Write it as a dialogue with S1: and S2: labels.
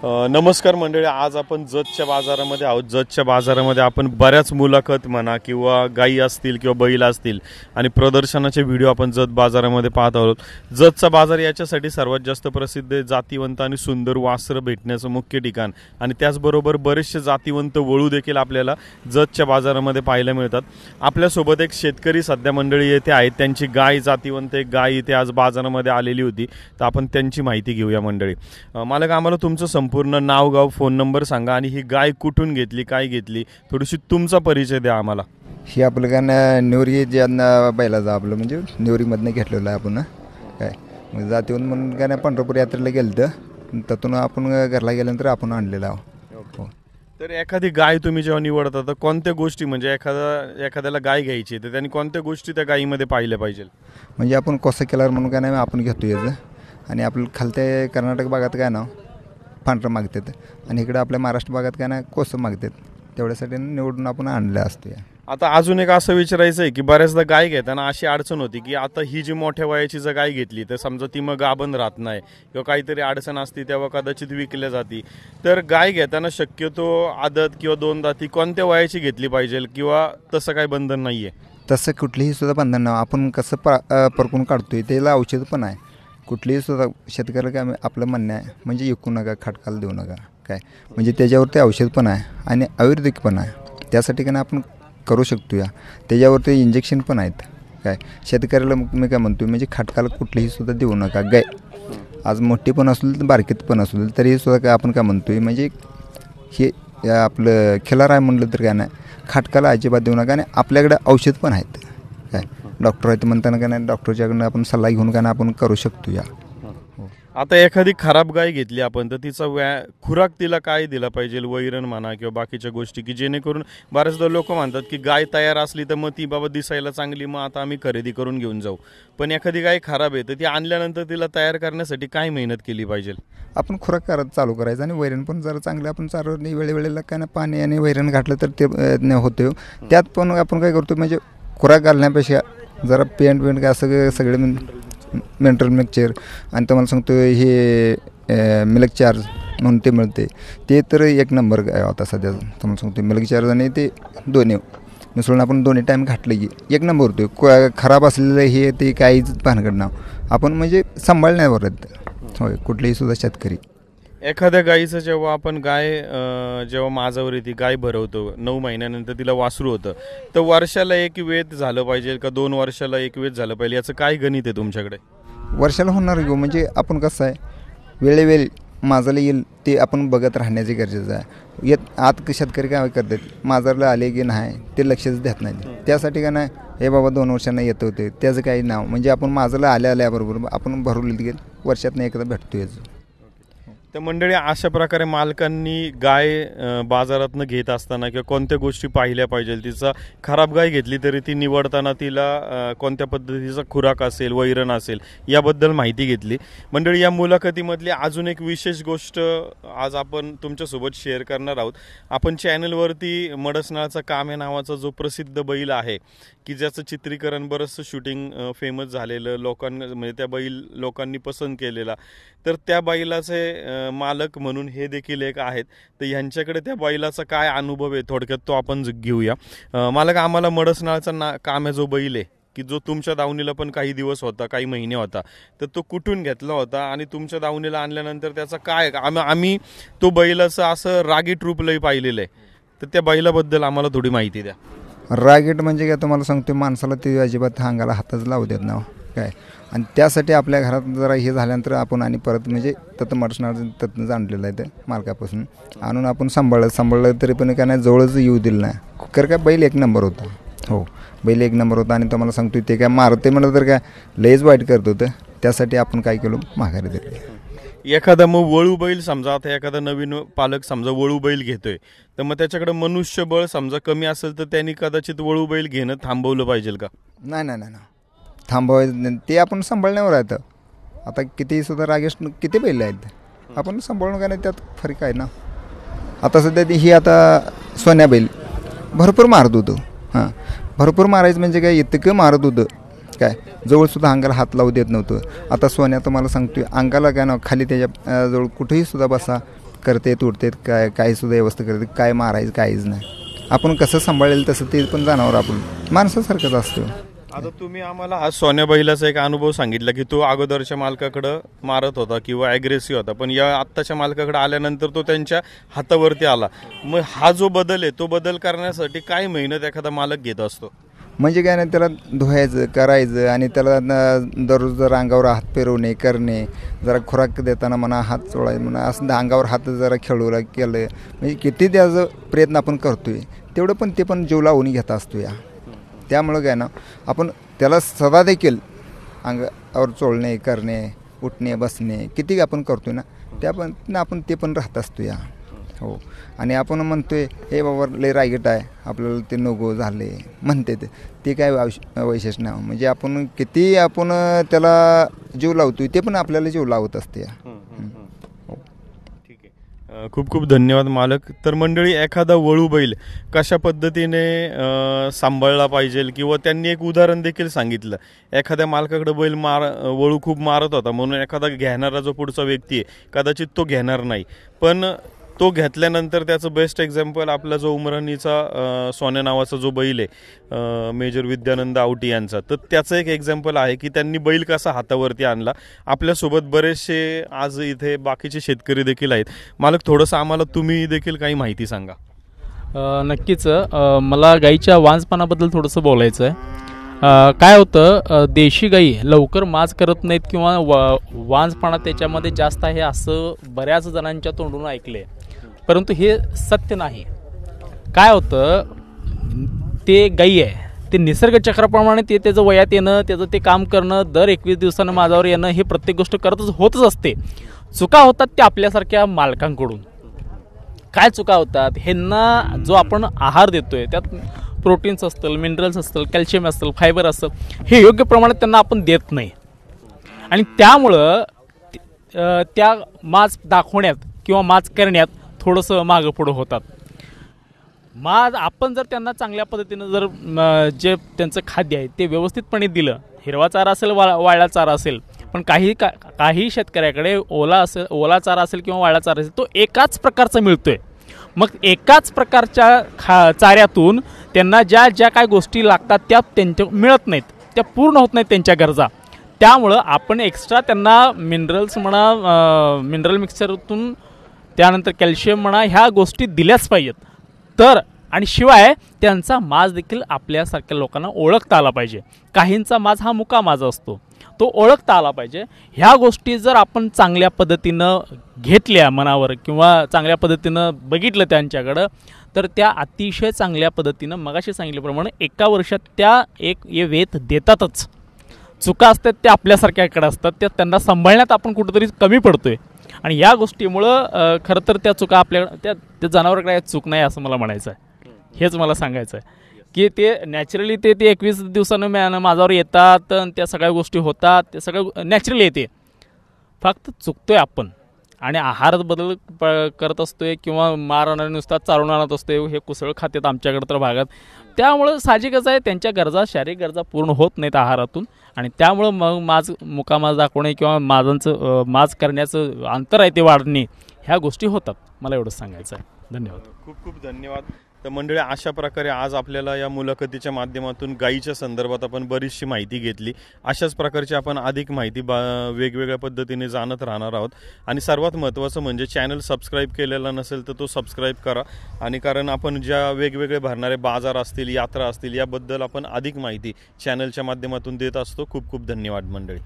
S1: नमस्कार मंडळी, आज आपण जतच्या बाजारामध्ये आहोत. जतच्या बाजारामध्ये आपण बऱ्याच मुलाखत म्हणा किंवा गायी असतील किंवा बैल असतील आणि प्रदर्शनाचे व्हिडिओ आपण जत बाजारामध्ये पाहत आहोत. जतचा बाजार याच्यासाठी सर्वात जास्त प्रसिद्ध आहे. जातीवंत आणि सुंदर वासरं भेटण्याचं मुख्य ठिकाण आणि त्याचबरोबर बरेचसे जातीवंत वळू देखील आपल्याला जतच्या बाजारामध्ये पाहायला मिळतात. आपल्यासोबत एक शेतकरी सध्या मंडळी येथे आहेत. त्यांची गाय जातीवंत एक गाय इथे आज बाजारामध्ये आलेली होती, तर आपण त्यांची माहिती घेऊया. मंडळी, मला आम्हाला तुमचं पूर्ण नाव, गाव, फोन नंबर सांगा आणि ही गाय कुठून घेतली, काय घेतली, थोडीशी तुमचा परिचय द्या आम्हाला.
S2: ही आपलं काय नेवरी ज्यांना बैलाचं आपलं म्हणजे नेवरीमधनं घेतलेलं आहे आपण. काय मग जातीवून म्हणून काय नाही पंढरपूर यात्रेला गेलं तर त्यातून आपण घरला गेल्यानंतर आपण आणलेलं आहोत.
S1: तर एखादी गाय तुम्ही जेव्हा निवडता तर कोणत्या गोष्टी, म्हणजे एखाद्याला गाय घ्यायची तर त्यांनी कोणत्या गोष्टी त्या गायीमध्ये पाहिल्या पाहिजे?
S2: म्हणजे आपण कोसा केल्यावर म्हणून काय नाही आपण घेतो याचं. आणि आपलं खालत्या कर्नाटक भागात काय ना पांढरं मागतात आणि इकडे आपल्या महाराष्ट्र भागात काय ना कोसं मागतात. तेवढ्यासाठी निवडून आपण आणलं असतो.
S1: आता अजून एक असं विचारायचं आहे की बऱ्याचदा गाय घेताना अशी अडचण होती की आता ही जी मोठ्या वयाची जर गाय घेतली तर समजा ती मग गाभण राहत नाही किंवा काहीतरी अडचण असते तेव्हा कदाचित विकल्या जाती. तर गाय घेताना शक्यतो आदत किंवा दोन दाती कोणत्या वयाची घेतली पाहिजे किंवा तसं काही बंधन नाही आहे?
S2: तसं कुठलीही सुद्धा बंधन नाही. आपण कसं परकून काढतोय त्याला औषध पण आहे. कुठलीही सुद्धा शेतकऱ्याला काय आपलं म्हणणं आहे म्हणजे विकू नका, खटकाला देऊ नका. काय म्हणजे त्याच्यावरती औषध पण आहे आणि आयुर्वेदिक पण आहे. त्यासाठी काय आपण करू शकतो. त्याच्यावरती इंजेक्शन पण आहेत. काय शेतकऱ्याला मी काय म्हणतो म्हणजे खटकाला कुठलीही सुद्धा देऊ नका. गाय आज मोठी पण असू तर बारकीत पण असू तरी सुद्धा काय आपण काय म्हणतो म्हणजे हे आपलं खिलार आहे म्हणलं तर काय नाही, खटकाला अजिबात देऊ नका. आणि आपल्याकडे औषध पण आहेत. काय डॉक्टर आहेत म्हणताना काय नाही डॉक्टरच्याकडनं आपण सल्ला घेऊन काय आपण करू शकतो.
S1: आता एखादी खराब गाय घेतली आपण तर तिचा खुराक तिला काय दिला पाहिजे, वैरण म्हणा किंवा बाकीच्या गोष्टी, की जेणेकरून बऱ्याचदा लोक म्हणतात की गाय तयार असली तर मग ती बाबा दिसायला चांगली, मग आता आम्ही खरेदी करून घेऊन जाऊ. पण एखादी गाय खराब आहे तर ती आणल्यानंतर तिला तयार करण्यासाठी काय मेहनत केली पाहिजे?
S2: आपण खुराक चालू करायचं आणि वैरण पण जरा चांगलं आपण चालू वेळेवेळेला काय ना पाणी आणि वैरण घातलं तर ते होते. त्यात पण आपण काय करतो म्हणजे खुराक घालण्यापेक्षा जरा पेंट काय असं सगळे मिनरल मिक्सचर आणि तुम्हाला सांगतो हे मिल्क चार्ज म्हणून ते मिळते. ते तर एक नंबर काय होता सध्या. तुम्हाला सांगतो मिल्क चार्ज आणि ते दोन्ही मिसळून आपण दोन्ही टाईम घातलं की एक नंबर होतो. खराब असलेलं हे ते काहीच भानगड नाव आपण म्हणजे सांभाळण्यावरत होय कुठलेही सुद्धा शेतकरी.
S1: एखाद्या गायीचं जेव्हा आपण जेव्हा माझ्यावर येते गाय भरवतो 9 महिन्यानंतर तिला वासरू होतं, तर वर्षाला एक वेध झालं पाहिजे का 2 वर्षाला एक वेध झालं पाहिजे, याचं काय गणित आहे तुमच्याकडे?
S2: वर्षाला होणार घेऊ म्हणजे आपण कसं आहे वेळेवेळी माझाला येईल ते आपण बघत राहण्याचे गरजेचं आहे. आत शेतकरी काय करतात माझाला आले की नाही ते लक्षच देत नाही. त्यासाठी काय नाही हे बाबा 2 वर्षांना येत होते त्याचं काही नाव म्हणजे आपण माझाला आल्याबरोबर आपण भरवली की वर्षातनं एकदा भेटतो याचं.
S1: तर मंडळी, अशा प्रकारे मालकांनी गाय बाजारातनं घेत असताना किंवा कोणत्या गोष्टी पाहिल्या पाहिजे, तिचा खराब गाय घेतली तरी ती निवडताना तिला कोणत्या पद्धतीचा खुराक असेल, वैरण असेल, याबद्दल माहिती घेतली. मंडळी, या मुलाखतीमधली अजून एक विशेष गोष्ट आज आपण तुमच्यासोबत शेअर करणार आहोत. आपण चॅनलवरती मडसनाळचा काम्या नावाचा जो प्रसिद्ध बैल आहे की ज्याचं चित्रीकरण बरंचसं शूटिंग फेमस झालेलं, म्हणजे त्या बैल लोकांनी पसंत केलेला, तर त्या बैलाचे मालक म्हणून हे देखील एक आहेत. तर ह्यांच्याकडे त्या बैलाचा काय अनुभव आहे थोडक्यात तो आपण घेऊया. मालक, आम्हाला मडसनाळचा काम्या जो बैल आहे की जो तुमच्या दावणीला पण काही दिवस होता, काही महिने होता, तर तो कुठून घेतला होता आणि तुमच्या दावणीला आणल्यानंतर त्याचा काय, आम्ही तो बैलाचं असं रागीट रूप लई पाहिलेलं आहे, तर त्या बैलाबद्दल आम्हाला थोडी माहिती द्या.
S2: रागीट म्हणजे काय तुम्हाला सांगतो माणसाला ते अजिबात अंगाला हातच लावू देत ना काय. आणि त्यासाठी आपल्या घरात जरा हे झाल्यानंतर आपण आणि परत म्हणजे तत मडसनाळचं आणलेलं आहे ते मालकापासून आणून आपण सांभाळलं तरी पण काय नाही जवळच येऊ दिलं नाही. कर काय बैल एक नंबर होता. हो, बैल एक नंबर होता. आणि तुम्हाला सांगतो ते काय मारते म्हणलं तर काय लयच वाईट करत होतं. त्यासाठी आपण काय केलं माघारी दिले.
S1: एखादा मग वळू बैल समजा, आता एखादा नवीन पालक समजा वळू बैल घेतोय तर मग त्याच्याकडे मनुष्यबळ समजा कमी असेल तर त्यांनी कदाचित वळू बैल घेणं थांबवलं पाहिजे का?
S2: नाही थांबवायचं ते आपण सांभाळण्यावर आहे. आता किती सुद्धा रागेश किती बैल आहेत आपण सांभाळून काय नाही त्यात फरक आहे ना. आता सध्या ही आता सोन्या बैल भरपूर मारत होतं. भरपूर मारायचं म्हणजे काय इतकं मारत होतं काय जवळसुद्धा अंगाला हात लावू देत नव्हतं. आता सोन्या तुम्हाला सांगतोय अंगाला काय ना खाली त्याच्या जवळ कुठेही सुद्धा बसा करतेत उडतेत काय काही सुद्धा व्यवस्था करते, काय मारायचं काहीच नाही. आपण कसं सांभाळेल तसं ते पण जनावर आपण माणसासारखंच असतो.
S1: आता तुम्ही आम्हाला आज सोन्या बैलाचा एक अनुभव सांगितला की तो अगोदरच्या मालकाकडं मारत होता किंवा ॲग्रेसिव्ह होता, पण या आत्ताच्या मालकाकडे आल्यानंतर तो त्यांच्या हातावरती आला. मग हा जो बदल आहे तो बदल करण्यासाठी काय मेहनत एखादा मालक घेत असतो?
S2: म्हणजे काय नाही, त्याला धुवायचं करायचं आणि त्याला दररोज जरा अंगावर हात फिरवणे करणे, जरा खुराक देताना म्हणा हात चोळायचं म्हणा, असं अंगावर हात जरा खेळवला केलं म्हणजे किती त्याचं प्रयत्न आपण करतोय तेवढं पण ते पण जीव लावून घेत असतो या. त्यामुळं काय ना आपण त्याला सदा देखील अंगावर चोळणे करणे उठणे बसणे किती आपण करतोय ना, त्या पण आपण ते पण राहत असतो या. हो, आणि आपण म्हणतोय हे बाबा लय रागीट आहे आपल्याला ते नको झाले म्हणते ते काय वैशिष्ट्य नाही. म्हणजे आपण किती आपण त्याला जीव लावतोय ते पण आपल्याला जीव लावत असते या.
S1: ठीक आहे, खूप खूप धन्यवाद मालक. तर मंडळी, एखादा वळू बैल कशा पद्धतीने सांभाळला पाहिजे किंवा त्यांनी एक उदाहरण देखील सांगितलं. एखाद्या मालकाकडे बैल वळू खूप मारत होता म्हणून एखादा घेणारा जो पुढचा व्यक्ती आहे कदाचित तो घेणार नाही, पण तो घेतल्यानंतर त्याचं बेस्ट एक्झाम्पल आपला जो उमराणीचा सोन्या नावाचा जो बैल आहे मेजर विद्यानंद आवटी यांचा, तर त्याचं एक एक्झाम्पल आहे की त्यांनी बैल कसा हातावरती आणला. आपल्यासोबत बरेचसे आज इथे बाकीचे शेतकरी देखील आहेत. मालक, थोडंसं आम्हाला तुम्ही देखील काही माहिती सांगा.
S3: नक्कीच. मला गाईच्या वांजपणाबद्दल थोडंसं बोलायचं आहे. काय होतं, देशी गाई लवकर माज करत नाहीत किंवा वांजपणा त्याच्यामध्ये जास्त आहे असं बऱ्याच जणांच्या तोंडून ऐकले, परंतु हे सत्य नाही. काय होतं, ते गाई आहे ते निसर्ग चक्राप्रमाणे ते त्याचं वयात येणं, त्याचं ते काम करणं, दर 21 दिवसानं माझ्यावर येणं, हे प्रत्येक गोष्ट होतच असते. चुका होतात ते आपल्यासारख्या मालकांकडून. काय चुका होतात, ह्यांना जो आपण आहार देतोय त्यात प्रोटीन्स असतील, मिनरल्स असतील, कॅल्शियम असतील, फायबर असतं, हे योग्य प्रमाणात त्यांना आपण देत नाही आणि त्यामुळं त्या माज दाखवण्यात किंवा माज करण्यात थोडंसं मागं पुढं होतात. माज आपण जर त्यांना चांगल्या पद्धतीनं जर जे त्यांचं खाद्य आहे ते व्यवस्थितपणे दिलं, हिरवा चारा असेल वाळला चारा असेल, पण काही शेतकऱ्याकडे ओला चारा असेल किंवा वाळला चारा असेल तो एकाच प्रकारचा मिळतोय. मग एकाच प्रकारच्या चाऱ्यातून त्यांना ज्या ज्या काय गोष्टी लागतात त्या त्यांच्या मिळत नाहीत, त्या पूर्ण होत नाहीत त्यांच्या गरजा. त्यामुळं आपण एक्स्ट्रा त्यांना मिनरल्स म्हणा, मिनरल मिक्सरतून त्यानंतर कॅल्शियम म्हणा, ह्या गोष्टी दिल्याच पाहिजेत. तर आणि शिवाय त्यांचा माज देखील आपल्यासारख्या लोकांना ओळखता आला पाहिजे. काहींचा माज हा मुका माज असतो, तो ओळखता आला पाहिजे. ह्या गोष्टी जर आपण चांगल्या पद्धतीनं घेतल्या मनावर किंवा चांगल्या पद्धतीनं बघितलं त्यांच्याकडं, तर त्या अतिशय चांगल्या पद्धतीनं मगाशी सांगितल्याप्रमाणे एका वर्षात त्या एक वेत देतातच. चुका असतात त्या आपल्यासारख्याकडे असतात, त्या त्यांना सांभाळण्यात आपण कुठंतरी कमी पडतोय आणि या गोष्टीमुळं खरं तर त्या चुका आपल्याकडे त्या जनावराकडे चूक नाही असं मला म्हणायचं आहे. हेच मला सांगायचं आहे की ते नॅचरली ते 21 दिवसानं माझ्यावर येतात, त्या सगळ्या गोष्टी होतात, ते सगळं नॅचरली येते. फक्त चुकतोय आपण आणि आहारात बदल करत असतोय किंवा मारणारे नुसता चालवून आणत असतोय, हे कुसळ खात्यात आमच्याकडे तर भागात. त्यामुळं साहजिकच आहे त्यांच्या गरजा, शारीरिक गरजा पूर्ण होत नाहीत आहारातून आणि त्यामुळं मग मुकामाज दाखवणे किंवा माज करण्याचं अंतर आहे ते वाढणे, ह्या गोष्टी होतात. मला एवढंच सांगायचं आहे. धन्यवाद. खूप
S1: खूप धन्यवाद. तर मंडळी, अशा प्रकारे आज आपल्याला या मुलाखतीच्या माध्यमातून गायीच्या संदर्भात आपण बरीचशी माहिती घेतली. अशाच प्रकारची आपण अधिक माहिती वेगवेगळ्या पद्धतीने जाणत राहणार आहोत. आणि सर्वात महत्त्वाचं म्हणजे चॅनल सबस्क्राईब केलेला नसेल तर तो सबस्क्राईब करा. आणि कारण आपण ज्या वेगवेगळे भरणारे बाजार असतील, यात्रा असतील, याबद्दल आपण अधिक माहिती चॅनलच्या माध्यमातून देत असतो. खूप खूप धन्यवाद मंडळी.